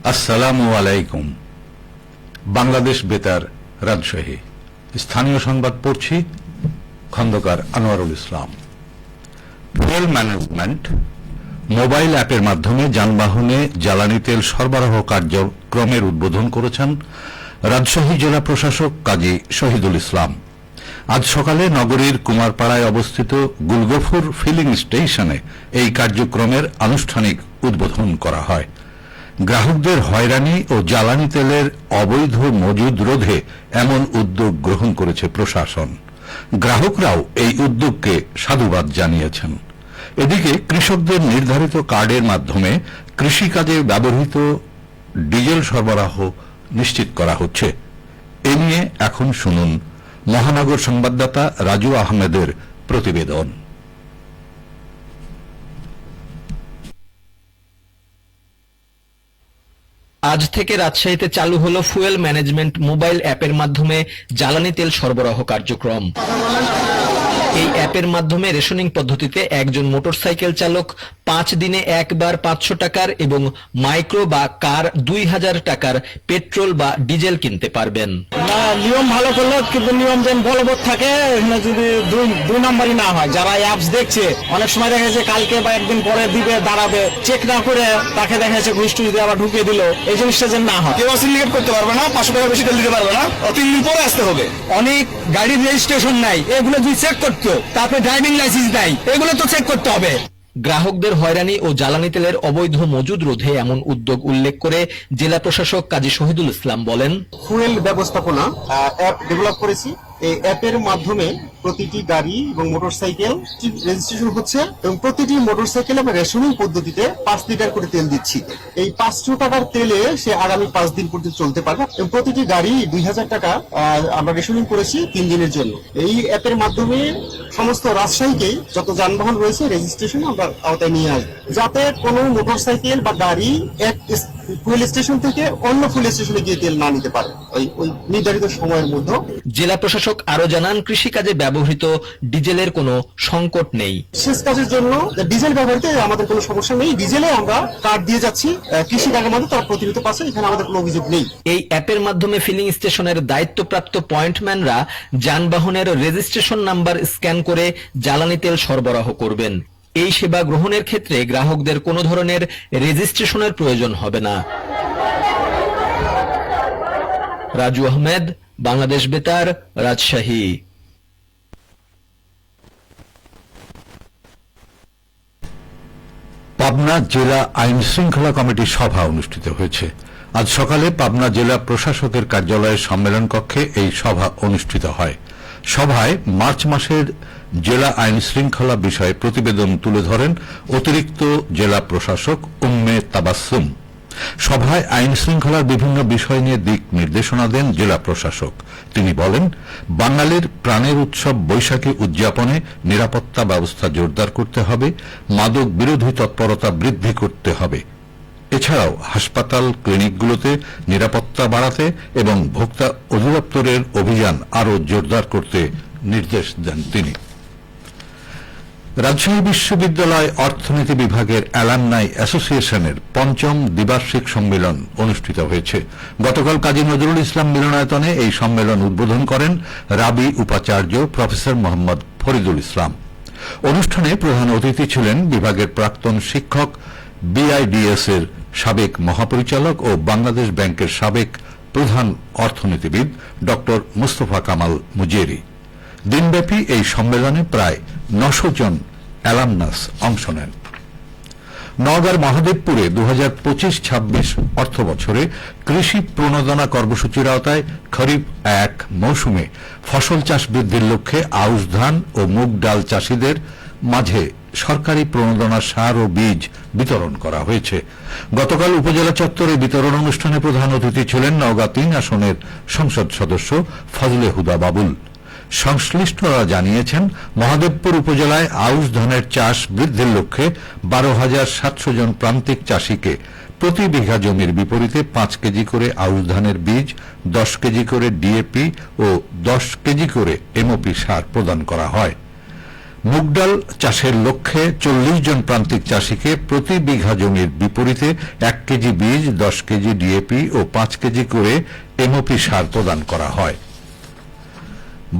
আসসালামু আলাইকুম। বাংলাদেশ বেতার, রাজশাহী। স্থানীয় সংবাদ পড়ছি, Khandakar Anwarul Islam. Fuel management mobile অ্যাপের মাধ্যমে যানবাহনে জ্বালানি তেল সরবরাহ কার্যক্রমের উদ্বোধন করেছেন রাজশাহী জেলা প্রশাসক কাজী শহীদুল ইসলাম। আজ সকালে নগরীর কুমারপাড়ায় অবস্থিত গুলগফুর ফিলিং স্টেশনে এই কার্যক্রমের আনুষ্ঠানিক উদ্বোধন করা হয়। গ্রাহকদের হয়রানি ও জ্বালানি তেলের অবৈধ মজুদ রোধে এমন উদ্যোগ গ্রহণ করেছে প্রশাসন। গ্রাহকরাও এই উদ্যোগকে সাধুবাদ জানিয়েছেন। এদিকে কৃষকদের নির্ধারিত কার্ডের মাধ্যমে কৃষিকাজে ব্যবহৃত ডিজেল সরবরাহ নিশ্চিত করা হচ্ছে। এ নিয়ে এখন শুনুন মহানগর সংবাদদাতা রাজু আহমেদের প্রতিবেদন। আজ থেকে রাজশাহীতে চালু হলো ফুয়েল ম্যানেজমেন্ট মোবাইল অ্যাপের মাধ্যমে জ্বালানি তেল সরবরাহ কার্যক্রম। এই অ্যাপের মাধ্যমে রেশনিং পদ্ধতিতে একজন মোটরসাইকেল চালক 5 দিনে একবার 500 টাকার এবং মাইক্রো বা কার 2000 টাকার পেট্রোল বা ডিজেল কিনতে পারবেন। নিয়ম ভালো করলে, কিন্তু নিয়ম যেন বলবৎ থাকে, যদি দুই নম্বরই না হয়। যারা অ্যাপস দেখছে, অনেক সময় দেখা যাচ্ছে কালকে বা একদিন পরে দিবে, দাঁড়াবে, চেক না করে তাকে দেখা যাচ্ছে ঘুষ টুস দিয়ে আবার ঢুকিয়ে দিল। এই জিনিসটা যেন না হয়। কেউ সিন্ডিকেট করতে পারবে না, 500 টাকা বেশি তেল দিতে পারবে না, 3 দিন পরে আসতে হবে। অনেক গাড়ির রেজিস্ট্রেশন নাই, এগুলো যদি চেক করতো, তারপরে ড্রাইভিং লাইসেন্স নাই, এগুলো তো চেক করতে হবে। গ্রাহকদের হয়রানি ও জ্বালানি তেলের অবৈধ মজুদ রোধে এমন উদ্যোগ উল্লেখ করে জেলা প্রশাসক কাজী শহীদুল ইসলাম বলেন, ফুয়েল ব্যবস্থাপনা অ্যাপ ডেভেলপ করেছি। এই অ্যাপের মাধ্যমে প্রতিটি গাড়ি এবং মোটরসাইকেল রেজিস্ট্রেশন হচ্ছে এবং প্রতিটি মোটরসাইকেল আমরা রেশনিং পদ্ধতিতে 5 লিটার করে তেল দিচ্ছি। এই 500 টাকার তেলে সে আগামী 5 দিন পর্যন্ত চলতে পারবে এবং প্রতিটি গাড়ি 2000 টাকা আমরা রেশনিং করেছি 3 দিনের জন্য। এই অ্যাপের মাধ্যমে সমস্ত রাজশাহীকেই যত যানবাহন রয়েছে রেজিস্ট্রেশন আমরা আওতায় নিয়ে আসবো, যাতে কোনো মোটরসাইকেল বা গাড়ি এক ফুয়েল স্টেশন থেকে অন্য ফুয়েল স্টেশনে গিয়ে তেল না নিতে পারে ওই নির্ধারিত সময়ের মধ্যে। জেলা প্রশাসক আরো জানান, কৃষিকাজে ব্যবহৃত ডিজেলের কোনো সংকট নেই। শেষ কাজের জন্য ডিজেল ব্যবহারিতে আমাদের কোনো সমস্যা নেই। ডিজেলে আমরা কার্ড দিয়ে যাচ্ছি, কৃষি কাজের মধ্যে তারা প্রতিনিয়ত পাচ্ছে, এখানে আমাদের কোনো অভিযোগ নেই। এই অ্যাপের মাধ্যমে ফিলিং স্টেশনের দায়িত্বপ্রাপ্ত পয়েন্টম্যানরা যানবাহনের রেজিস্ট্রেশন নাম্বার স্ক্যান করে জ্বালানি তেল সরবরাহ করবেন। এই সেবা গ্রহণের ক্ষেত্রে গ্রাহকদের কোনো ধরনের রেজিস্ট্রেশনের প্রয়োজন হবে না। রাজু আহমেদ, বাংলাদেশ বেতার, রাজশাহী। পাবনা জেলা আইন শৃঙ্খলা কমিটির সভা অনুষ্ঠিত হয়েছে। আজ সকালে পাবনা জেলা প্রশাসকের কার্যালয়ের সম্মেলন কক্ষে এই সভা অনুষ্ঠিত হয়। সভায় মার্চ মাসের জেলা আইন শৃঙ্খলা বিষয়ে প্রতিবেদন তুলে ধরেন অতিরিক্ত জেলা প্রশাসক উম্মে তাবাসসুম। সভায় আইন শৃঙ্খলার বিভিন্ন বিষয় নিয়ে দিক নির্দেশনা দেন জেলা প্রশাসক। তিনি বলেন, বাঙালির প্রাণের উৎসব বৈশাখী উদযাপনে নিরাপত্তা ব্যবস্থা জোরদার করতে হবে, মাদক বিরোধী তৎপরতা বৃদ্ধি করতে হবে। এছাড়াও হাসপাতাল, ক্লিনিকগুলোতে নিরাপত্তা বাড়াতে এবং ভোক্তা অধিদপ্তরের অভিযান আরও জোরদার করতে নির্দেশ দেন তিনি। রাজশাহী বিশ্ববিদ্যালয় অর্থনীতি বিভাগের অ্যালামনাই অ্যাসোসিয়েশনের 5ম দ্বিবার্ষিক সম্মেলন অনুষ্ঠিত হয়েছে। গতকাল কাজী নজরুল ইসলাম মিলনায়তনে এই সম্মেলন উদ্বোধন করেন রাবি উপাচার্য প্রফেসর মোহাম্মদ ফরিদুল ইসলাম। অনুষ্ঠানে প্রধান অতিথি ছিলেন বিভাগের প্রাক্তন শিক্ষক, বিআইডিএস এর সাবেক মহাপরিচালক ও বাংলাদেশ ব্যাংকের সাবেক প্রধান অর্থনীতিবিদ ড মুস্তফা কামাল মুজেরি। দিনব্যাপী এই সম্মেলনে প্রায় 900 জন অ্যালামনাস অংশ নেন। নওগাঁর মহাদেবপুরে 2025-26 অর্থ বছরে কৃষি প্রণোদনা কর্মসূচির আওতায় খরিফ 1 মৌসুমে ফসল চাষ বৃদ্ধির লক্ষ্যে আউশ ধান ও মুগ ডাল চাষিদের মাঝে সরকারি প্রণোদনা সার ও বীজ বিতরণ করা হয়েছে। গতকাল উপজেলা চত্বরে বিতরণ অনুষ্ঠানে প্রধান অতিথি ছিলেন নওগাঁ 3 আসনের সংসদ সদস্য ফজলে হুদা বাবুল। সংশ্লিষ্টরা জানিয়েছেন, মহাদেবপুর উপজেলায় আউশ ধানের চাষ বৃদ্ধির লক্ষ্যে 12,700 জন প্রান্তিক চাষীকে প্রতি বিঘা জমির বিপরীতে 5 কেজি করে আউশ ধানের বীজ, 10 কেজি করে ডিএপি ও 10 কেজি করে এমওপি সার প্রদান করা হয়। মুগ ডাল চাষের লক্ষ্যে 40 জন প্রান্তিক চাষীকে প্রতি বিঘা জমির বিপরীতে 1 কেজি বীজ, 10 কেজি ডিএপি ও 5 কেজি করে এমওপি সার প্রদান করা হয়।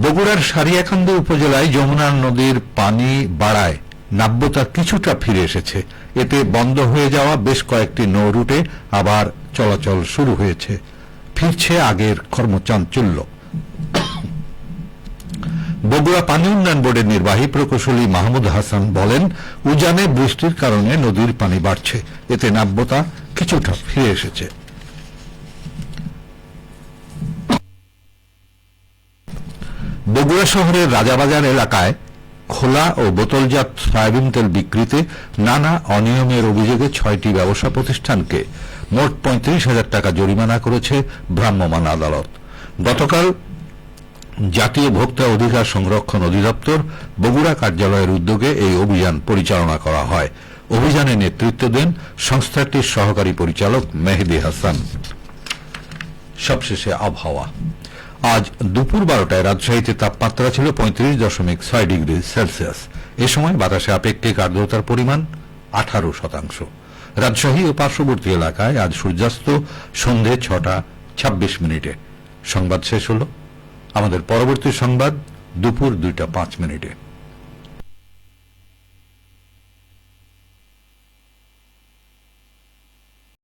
বগুড়ার সারিয়াকান্দি উপজেলায় যমুনা নদীর পানি বাড়ায় নাব্যতা কিছুটা ফিরে এসেছে। এতে বন্ধ হয়ে যাওয়া বেশ কয়েকটি নৌ রুটে আবার চলাচল শুরু হয়েছে। ফিরছে আগের কর্মচাঞ্চল্য। বগুড়া পানি উন্নয়ন বোর্ডের নির্বাহী প্রকৌশলী মাহমুদ হাসান বলেন, উজানে বৃষ্টির কারণে নদীর পানি বাড়ছে, এতে নাব্যতা কিছুটা ফিরে এসেছে। বগুড়া শহরের রাজাবাজার এলাকায় খোলা ও বোতলজাত সয়াবিন তেল বিক্রিতে নানা অনিয়মের অভিযোগে 6টি ব্যবসা প্রতিষ্ঠানকে মোট 35,000 টাকা জরিমানা করেছে ভ্রাম্যমাণ আদালত। গতকাল জাতীয় ভোক্তা অধিকার সংরক্ষণ অধিদপ্তর বগুড়া কার্যালয়ের উদ্যোগে এই অভিযান পরিচালনা করা হয়। অভিযানে নেতৃত্ব দেন সংস্থাটির সহকারী পরিচালক মেহেদী হাসান। সবশেষে আবহাওয়া। আজ দুপুর 12টায় রাজশাহীতে তাপমাত্রা ছিল 35.6 ডিগ্রি সেলসিয়াস। এ সময় বাতাসে আপেক্ষিক আর্দ্রতার পরিমাণ 18%। রাজশাহী ও পার্শ্ববর্তী এলাকায় আজ সূর্যাস্ত সন্ধে 6:26। সংবাদ শেষ হল। আমাদের পরবর্তী সংবাদ দুপুর 2:05।